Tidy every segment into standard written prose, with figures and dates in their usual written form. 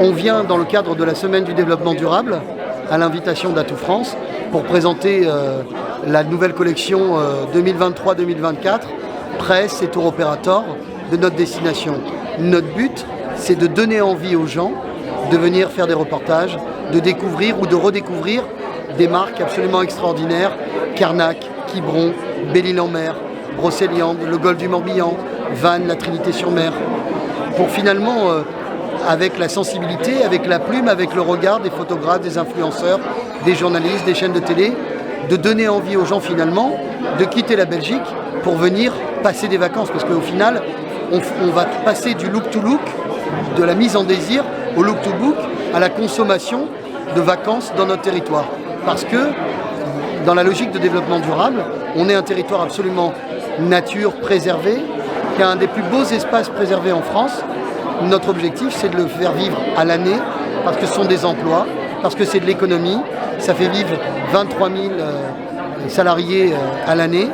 On vient dans le cadre de la Semaine du développement durable, à l'invitation d'Atout France, pour présenter la nouvelle collection 2023-2024, presse et tour opérateur de notre destination. Notre but, c'est de donner envie aux gens de venir faire des reportages, de découvrir ou de redécouvrir des marques absolument extraordinaires, Carnac, Quiberon, Belle-Île-en-Mer, Brocéliande, le Golfe du Morbihan, Vannes, la Trinité-sur-Mer, pour finalement, avec la sensibilité, avec la plume, avec le regard des photographes, des influenceurs, des journalistes, des chaînes de télé, de donner envie aux gens finalement de quitter la Belgique pour venir passer des vacances. Parce qu'au final, on va passer du look to look, de la mise en désir, au look to book, à la consommation de vacances dans notre territoire. Parce que dans la logique de développement durable, on est un territoire absolument nature préservé, qui a un des plus beaux espaces préservés en France. Notre objectif, c'est de le faire vivre à l'année, parce que ce sont des emplois, parce que c'est de l'économie. Ça fait vivre 23 000 salariés à l'année,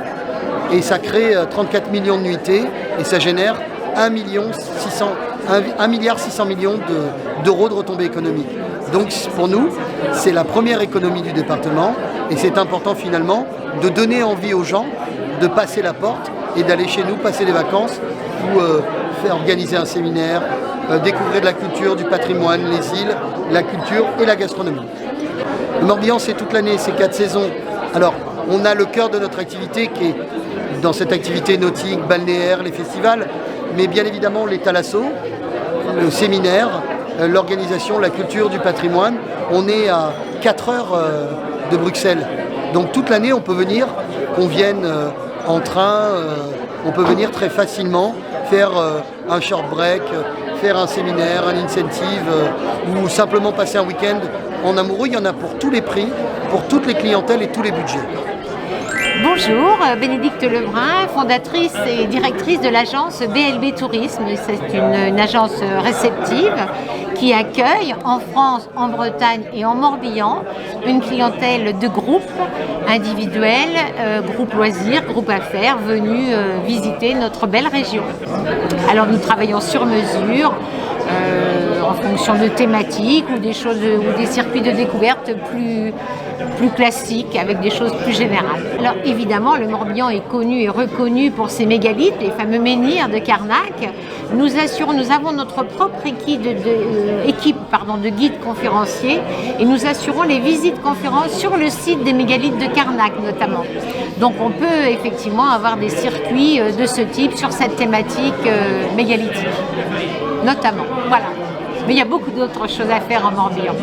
et ça crée 34 millions de nuitées, et ça génère 1,6 milliard d'euros de retombées économiques. Donc pour nous, c'est la première économie du département, et c'est important finalement de donner envie aux gens de passer la porte et d'aller chez nous passer des vacances ou faire organiser un séminaire, découvrir de la culture, du patrimoine, les îles, la culture et la gastronomie. Le Morbihan, c'est toute l'année, c'est 4 saisons. Alors, on a le cœur de notre activité qui est dans cette activité nautique, balnéaire, les festivals, mais bien évidemment les thalassos, le séminaire, l'organisation, la culture, du patrimoine. On est à 4 heures de Bruxelles. Donc toute l'année, on peut venir, qu'on vienne en train, on peut venir très facilement faire un short break, faire un séminaire, un incentive ou simplement passer un week-end en amoureux. Il y en a pour tous les prix, pour toutes les clientèles et tous les budgets. Bonjour, Bénédicte Lebrun, fondatrice et directrice de l'agence BLB Tourisme. C'est une agence réceptive qui accueille en France, en Bretagne et en Morbihan une clientèle de groupes individuels, groupes loisirs, groupes affaires venus visiter notre belle région. Alors nous travaillons sur mesure en fonction de thématiques ou des choses ou des circuits de découverte plus classiques avec des choses plus générales. Alors évidemment, le Morbihan est connu et reconnu pour ses mégalithes, les fameux menhirs de Carnac. Nous avons notre propre équipe de guides conférenciers et nous assurons les visites conférences sur le site des mégalithes de Carnac notamment. Donc on peut effectivement avoir des circuits de ce type sur cette thématique mégalithique, notamment. Voilà. Mais il y a beaucoup d'autres choses à faire en Morbihan.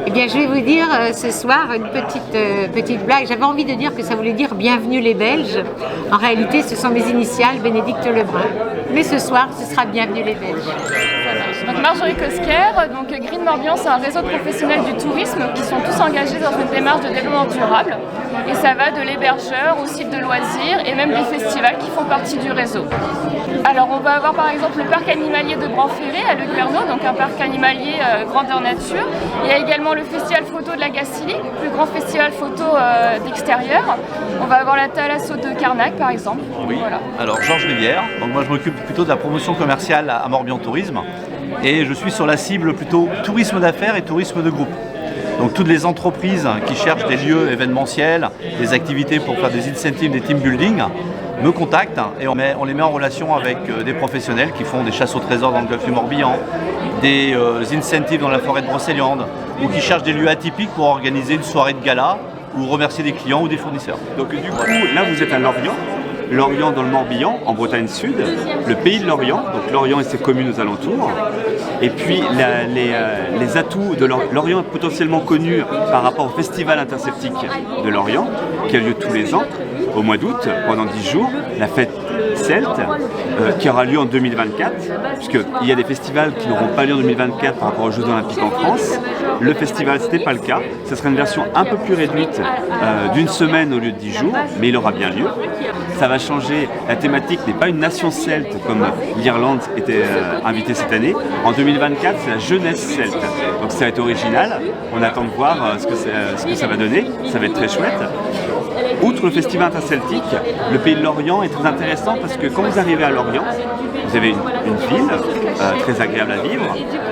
Eh bien, je vais vous dire ce soir une petite blague. J'avais envie de dire que ça voulait dire « Bienvenue les Belges ». En réalité, ce sont mes initiales, Bénédicte Lebrun. Mais ce soir, ce sera « Bienvenue les Belges ». Donc Marjorie Kosker, donc Green Morbihan, c'est un réseau de professionnels du tourisme qui sont tous engagés dans une démarche de développement durable. Et ça va de l'hébergeur au site de loisirs et même des festivals qui font partie du réseau. Alors on va avoir par exemple le parc animalier de Grand-Ferré à Le Guerneau, donc un parc animalier grandeur nature. Il y a également le festival photo de la Gacilly, le plus grand festival photo d'extérieur. On va avoir la Thalasso de Carnac par exemple. Oui, voilà. Alors Georges Rivière, donc moi je m'occupe plutôt de la promotion commerciale à Morbihan Tourisme et je suis sur la cible plutôt tourisme d'affaires et tourisme de groupe. Donc toutes les entreprises qui cherchent des lieux événementiels, des activités pour faire des incentives, des team building, me contactent et on les met en relation avec des professionnels qui font des chasses au trésor dans le golfe du Morbihan, des incentives dans la forêt de Brocéliande ou qui cherchent des lieux atypiques pour organiser une soirée de gala ou remercier des clients ou des fournisseurs. Donc du coup, là vous êtes à Lorient. Lorient dans le Morbihan, en Bretagne Sud, le pays de Lorient, donc Lorient et ses communes aux alentours. Et puis les atouts de Lorient est potentiellement connu par rapport au festival interseptique de Lorient, qui a lieu tous les ans, au mois d'août, pendant 10 jours, la fête celte, qui aura lieu en 2024, puisqu'il y a des festivals qui n'auront pas lieu en 2024 par rapport aux Jeux Olympiques en France. Le festival, ce n'était pas le cas. Ce sera une version un peu plus réduite d'une semaine au lieu de 10 jours, mais il aura bien lieu. ça va changer. La thématique n'est pas une nation celte comme l'Irlande était invitée cette année. En 2024, c'est la jeunesse celte. Donc ça va être original. On attend de voir ce que ça va donner. Ça va être très chouette. Outre le festival interceltique, le pays de Lorient est très intéressant parce que quand vous arrivez à Lorient, vous avez une ville très agréable à vivre.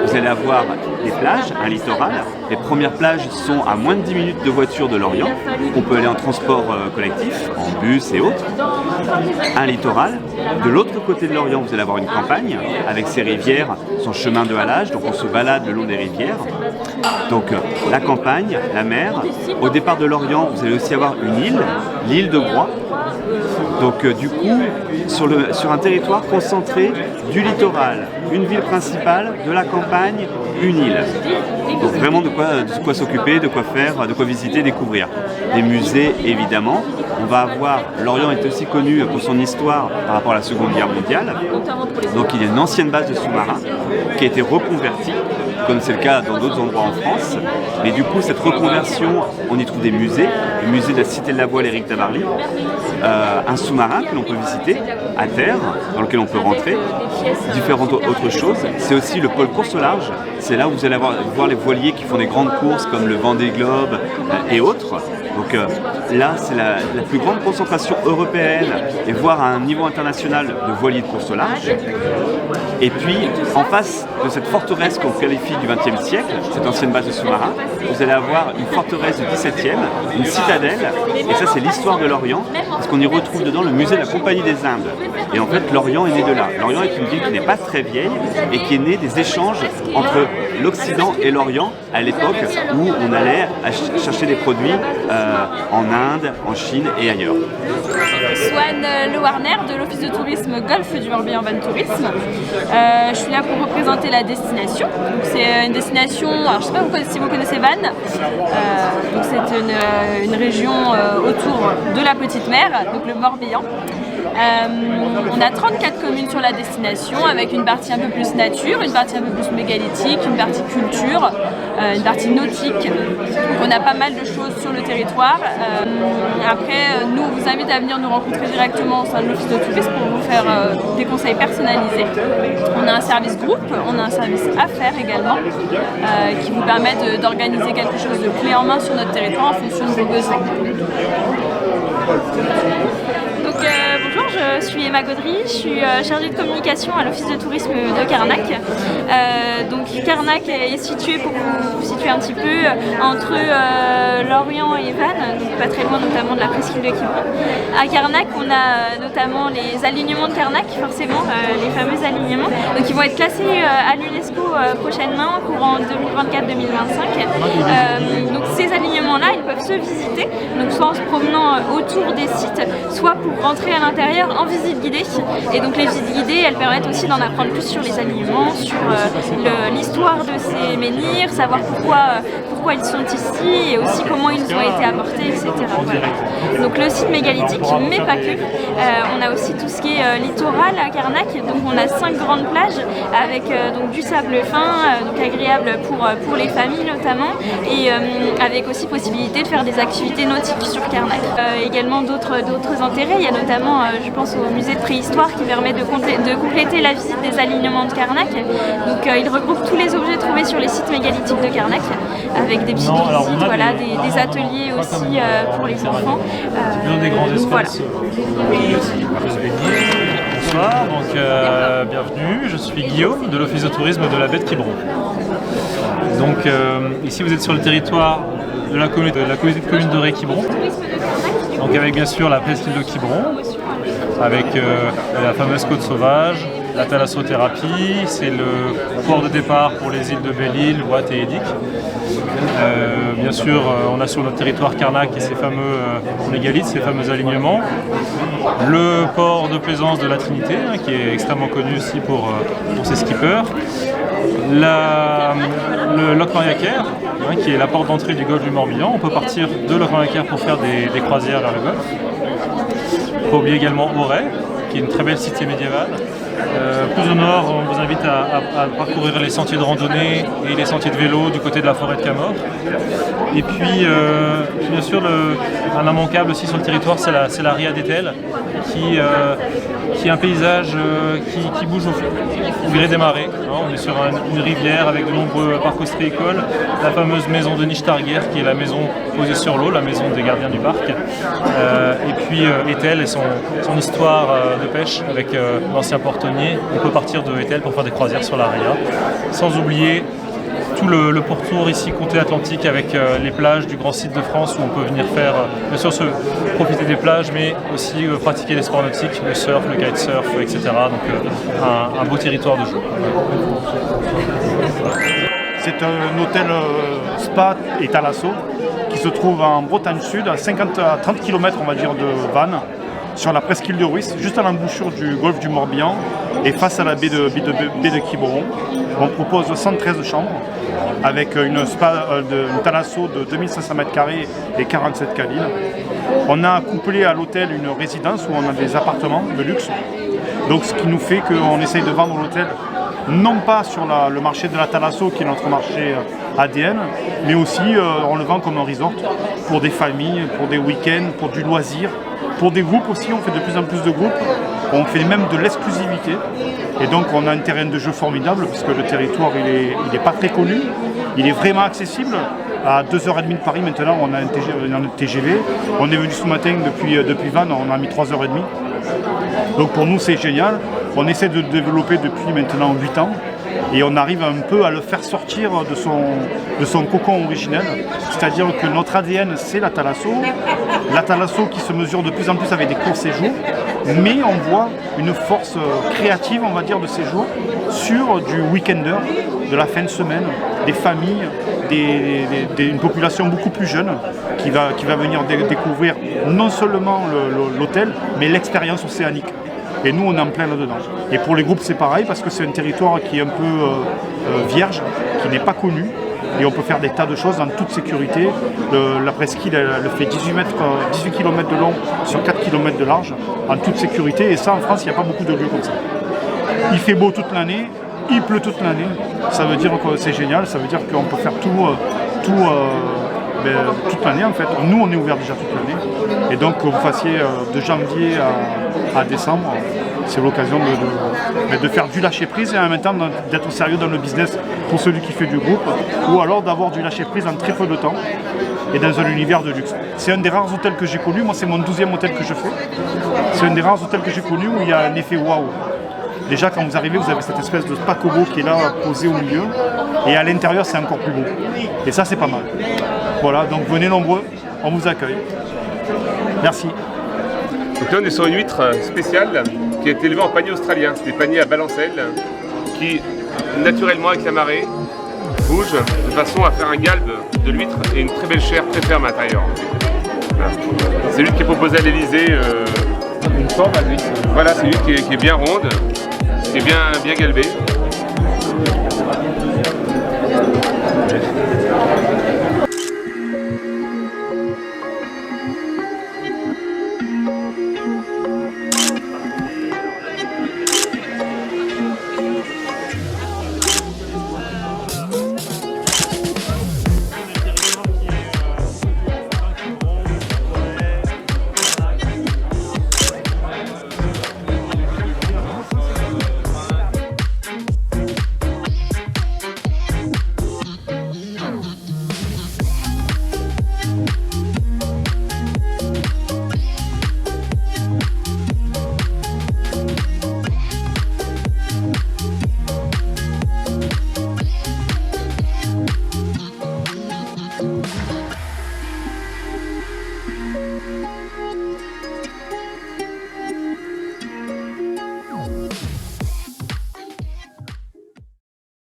Vous allez avoir des plages, un littoral. Les premières plages sont à moins de 10 minutes de voiture de Lorient. On peut aller en transport collectif, en bus et autres. Un littoral. De l'autre côté de Lorient, vous allez avoir une campagne avec ses rivières, son chemin de halage. Donc on se balade le long des rivières. Donc la campagne, la mer. Au départ de Lorient, vous allez aussi avoir une île, l'île de Groix. Donc du coup, sur un territoire concentré du littoral, une ville principale, de la campagne, une île. Donc vraiment de quoi s'occuper, de quoi faire, de quoi visiter, découvrir. Des musées évidemment. On va avoir, Lorient est aussi connu pour son histoire par rapport à la Seconde Guerre mondiale. Donc il y a une ancienne base de sous-marins qui a été reconvertie, comme c'est le cas dans d'autres endroits en France. Mais du coup, cette reconversion, on y trouve des musées, le musée de la Cité de la Voile Éric Tabarly, un sous-marin que l'on peut visiter à terre, dans lequel on peut rentrer, différentes autres choses. C'est aussi le pôle course au large, c'est là où vous allez voir les voiliers qui font des grandes courses comme le Vendée Globe et autres. Donc là, c'est la plus grande concentration européenne et voire à un niveau international de voiliers de course au large. Et puis, en face de cette forteresse qu'on qualifie du XXe siècle, cette ancienne base de sous-marins, vous allez avoir une forteresse du XVIIe, une citadelle, et ça c'est l'histoire de Lorient, parce qu'on y retrouve dedans le musée de la Compagnie des Indes. Et en fait, Lorient est né de là. Lorient est une ville qui n'est pas très vieille et qui est née des échanges entre l'Occident et l'Orient à l'époque où on allait chercher des produits en Inde, en Chine et ailleurs. Swan Le Warner de l'Office de tourisme Golfe du Morbihan Van Tourisme. Je suis là pour représenter la destination. C'est une destination, alors je ne sais pas si vous connaissez Vannes, donc c'est une région autour de la Petite Mer, donc le Morbihan. On a 34 communes sur la destination avec une partie un peu plus nature, une partie un peu plus mégalithique, une partie culture, une partie nautique. Donc on a pas mal de choses sur le territoire. Après, nous, on vous invite à venir nous rencontrer directement au sein de l'Office de tourisme pour vous faire des conseils personnalisés. On a un service groupe, on a un service affaires également qui vous permet d'organiser quelque chose de clé en main sur notre territoire en fonction de vos besoins. Bonjour, je suis Emma Gaudry, je suis chargée de communication à l'Office de tourisme de Carnac. Donc Carnac est situé, pour vous situer un petit peu, entre Lorient et Vannes, donc pas très loin notamment de la presqu'île de Quiberon. À Carnac, on a notamment les alignements de Carnac, forcément, les fameux alignements, donc ils vont être classés à l'UNESCO prochainement, courant 2024-2025. Donc ces alignements-là, ils peuvent se visiter, donc soit en se promenant autour des sites, soit pour rentrer à l'intérieur en visite guidée. Et donc les visites guidées, elles permettent aussi d'en apprendre plus sur les alignements, sur l'histoire de ces menhirs, savoir pourquoi ils sont ici et aussi comment ils ont été apportés, etc. Voilà. Donc le site mégalithique, mais pas que. On a aussi tout ce qui est littoral à Carnac. Donc on a 5 grandes plages avec donc du sable fin, donc agréable pour les familles notamment, et avec aussi possibilité de faire des activités nautiques sur Carnac. Également d'autres intérêts, il y a notamment, je pense, au musée de préhistoire qui permet de compléter la visite des alignements de Carnac. Donc il regroupe tous les objets trouvés sur les sites mégalithiques de Carnac, avec des petites visites, voilà, des ateliers aussi pour les enfants. Des grands espaces. Voilà. Bonsoir, donc bienvenue, je suis Guillaume de l'Office de tourisme de la baie de Quiberon. Donc ici vous êtes sur le territoire de la communauté de communes de Ré-Quiberon, donc avec bien sûr la presqu'île de Quiberon, avec la fameuse côte sauvage, la thalassothérapie, c'est le port de départ pour les îles de Belle-Île, Ouate et Édic. Bien sûr, on a sur notre territoire Carnac et ces fameux mégalithes, ces fameux alignements. Le port de plaisance de la Trinité, qui est extrêmement connu aussi pour ses skippers. Le Locmaria-Caire, qui est la porte d'entrée du golfe du Morbihan. On peut partir de Locmaria-Caire pour faire des croisières vers le golfe. Il ne faut pas oublier également Auray, qui est une très belle cité médiévale. Plus au nord, on vous invite à parcourir les sentiers de randonnée et les sentiers de vélo du côté de la forêt de Camors. Et puis, bien sûr, un immanquable aussi sur le territoire, c'est la Ria d'Etel, qui est un paysage qui bouge au gré des marées. On est sur une rivière avec de nombreux parcs ostréicoles, la fameuse maison de Nichtarguer qui est la maison posée sur l'eau, la maison des gardiens du parc, et puis Etel et son histoire de pêche avec l'ancien portonnier. On peut partir de Etel pour faire des croisières sur la Ria, sans oublier tout le pourtour ici Comté Atlantique avec les plages du Grand Site de France où on peut venir faire, bien sûr profiter des plages, mais aussi pratiquer les sports nautiques, le surf, le kitesurf, etc. Donc un beau territoire de jeu. C'est un hôtel spa et thalasso qui se trouve en Bretagne Sud, à 30 km on va dire de Vannes, sur la presqu'île de Ruisse, juste à l'embouchure du golfe du Morbihan et face à la baie de Quiberon. On propose 113 chambres avec une thalasso de 2500 m² et 47 cabines. On a couplé à l'hôtel une résidence où on a des appartements de luxe. Donc ce qui nous fait qu'on essaye de vendre l'hôtel non pas sur le marché de la thalasso qui est notre marché ADN, mais aussi on le vend comme un resort pour des familles, pour des week-ends, pour du loisir. Pour des groupes aussi, on fait de plus en plus de groupes, on fait même de l'exclusivité et donc on a un terrain de jeu formidable parce que le territoire il est pas très connu, il est vraiment accessible. À 2h30 de Paris maintenant on a un TGV, on est venu ce matin depuis Vannes, on a mis 3h30. Donc pour nous c'est génial, on essaie de le développer depuis maintenant 8 ans. Et on arrive un peu à le faire sortir de son cocon originel. C'est-à-dire que notre ADN, c'est la thalasso. La thalasso qui se mesure de plus en plus avec des courts séjours. Mais on voit une force créative, on va dire, de séjour sur du week-ender, de la fin de semaine, des familles, une population beaucoup plus jeune qui va venir découvrir non seulement l'hôtel, mais l'expérience océanique. Et nous, on est en plein là-dedans. Et pour les groupes, c'est pareil, parce que c'est un territoire qui est un peu vierge, qui n'est pas connu. Et on peut faire des tas de choses en toute sécurité. La presqu'île, elle fait 18 km de long sur 4 km de large, en toute sécurité. Et ça, en France, il n'y a pas beaucoup de lieux comme ça. Il fait beau toute l'année, il pleut toute l'année. Ça veut dire que c'est génial, ça veut dire qu'on peut faire toute l'année en fait. Nous on est ouvert déjà toute l'année et donc que vous fassiez de janvier à décembre, c'est l'occasion de faire du lâcher prise et en même temps d'être sérieux dans le business pour celui qui fait du groupe ou alors d'avoir du lâcher prise en très peu de temps et dans un univers de luxe. C'est un des rares hôtels que j'ai connu, moi c'est mon 12e hôtel que je fais. C'est un des rares hôtels que j'ai connu où il y a un effet waouh. Déjà quand vous arrivez, vous avez cette espèce de paquebot qui est là posé au milieu et à l'intérieur c'est encore plus beau. Et ça c'est pas mal. Voilà, donc venez nombreux, on vous accueille. Merci. Donc là on est sur une huître spéciale qui a été élevée en panier australien. C'est des paniers à balancelle qui naturellement avec la marée bougent de façon à faire un galbe de l'huître et une très belle chair très ferme à l'intérieur. Voilà. C'est l'huître qui est proposée à l'Elysée. Une forme à l'huître. Voilà, c'est une huître qui est bien ronde, qui est bien galbée.